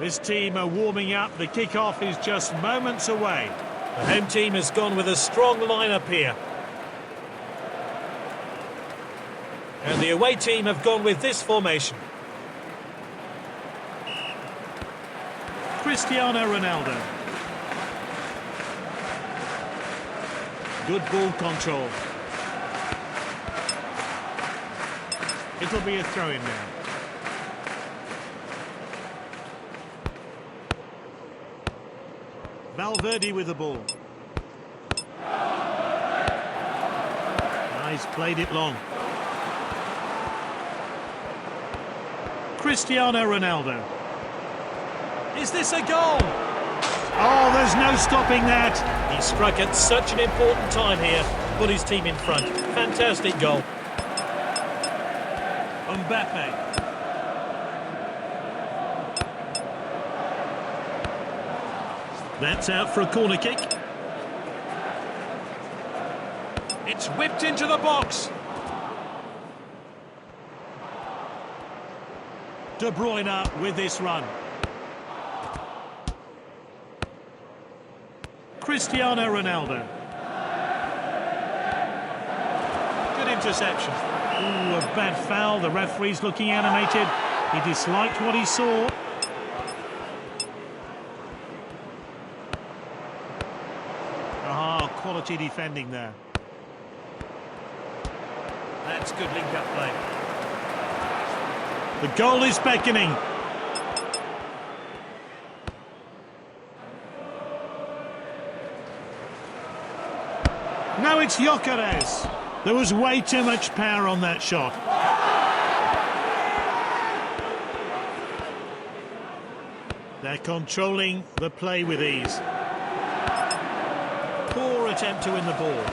This team are warming up. The kickoff is just moments away. The home team has gone with a strong lineup here. And the away team have gone with this formation. Cristiano Ronaldo. Good ball control. It'll be a throw-in now. Valverde with the ball. He's played it long. Cristiano Ronaldo. Is this a goal? Oh, there's no stopping that. He struck at such an important time here to put his team in front. Fantastic goal. Mbappe. That's out for a corner kick. It's whipped into the box. De Bruyne with this run. Cristiano Ronaldo. Good interception. Ooh, a bad foul. The referee's looking animated. He disliked what he saw. Quality defending there. That's good link-up play. The goal is beckoning. No, it's Gyökeres. There was way too much power on that shot. They're controlling the play with ease. Poor attempt to win the ball.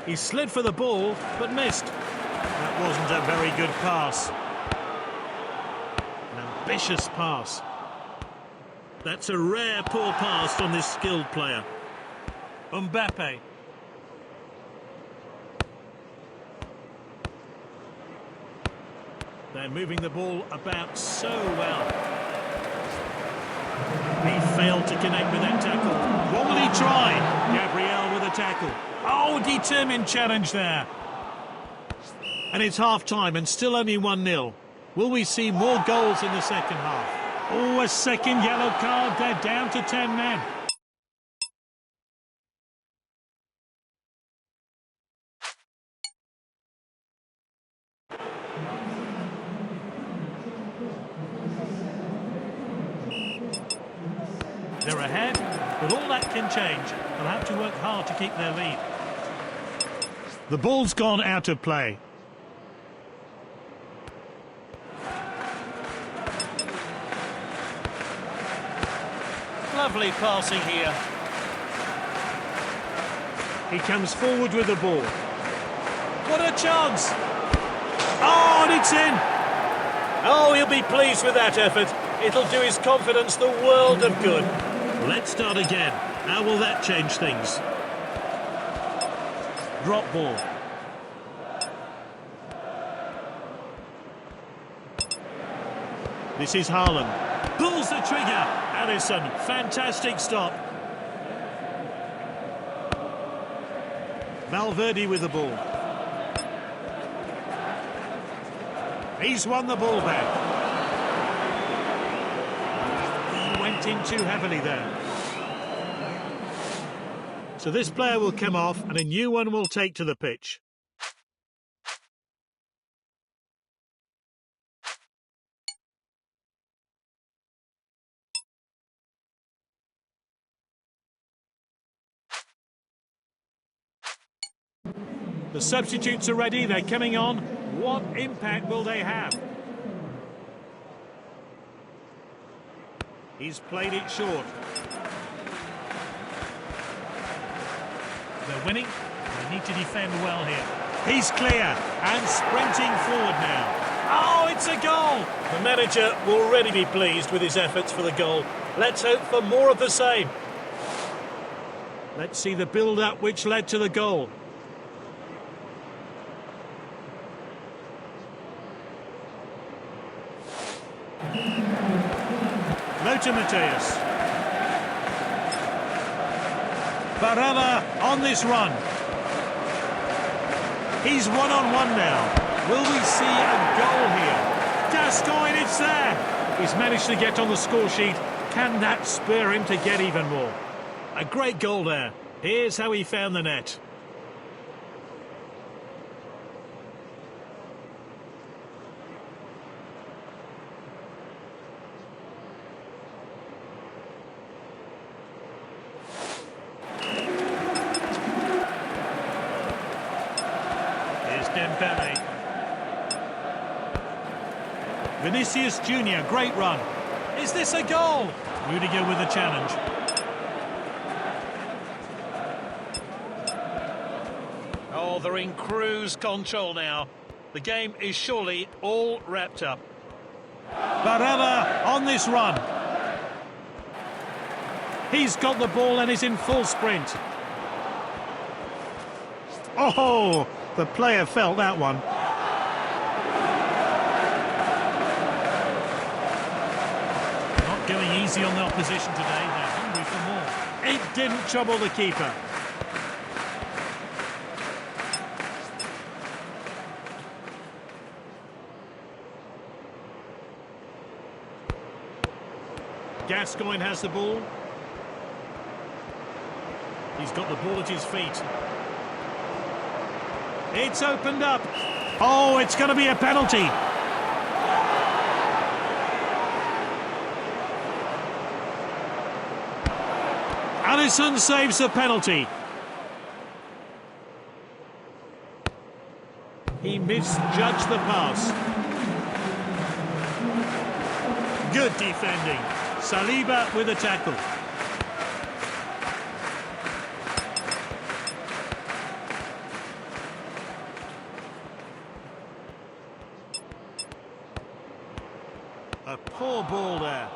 He slid for the ball, but missed. That wasn't a very good pass. An ambitious pass. That's a rare poor pass from this skilled player. Mbappe. They're moving the ball about so well. He failed to connect with that tackle. What will he try? Gabriel with a tackle. Oh, determined challenge there. And it's half-time and still only 1-0. Will we see more goals in the second half? Oh, a second yellow card. They're down to 10 men. They're ahead, but all that can change. They'll have to work hard to keep their lead. The ball's gone out of play. Lovely passing here. He comes forward with the ball. What a chance! Oh, and it's in! Oh, he'll be pleased with that effort. It'll do his confidence the world of good. Let's start again. How will that change things? Drop ball. This is Haaland. Pulls the trigger. Alisson, fantastic stop. Valverde with the ball. He's won the ball back. He went in too heavily there. So this player will come off and a new one will take to the pitch. The substitutes are ready, they're coming on. What impact will they have? He's played it short. They're winning. They need to defend well here. He's clear and sprinting forward now. Oh, it's a goal! The manager will already be pleased with his efforts for the goal. Let's hope for more of the same. Let's see the build-up which led to the goal. to Mateus. Barella on this run. He's one-on-one now. Will we see a goal here? Gascoigne, it's there. He's managed to get on the score sheet. Can that spur him to get even more? A great goal there. Here's how he found the net. Dembele. Vinicius Junior, great run. Is this a goal? Rudiger with the challenge. Oh, they're in cruise control now. The game is surely all wrapped up. Barella on this run. He's got the ball and is in full sprint. Oh! The player felt that one. Not going easy on the opposition today. They're hungry for more. It didn't trouble the keeper. Gascoigne has the ball. He's got the ball at his feet. It's opened up. Oh, it's going to be a penalty. Alisson saves the penalty. He misjudged the pass. Good defending. Saliba with a tackle. A poor ball there.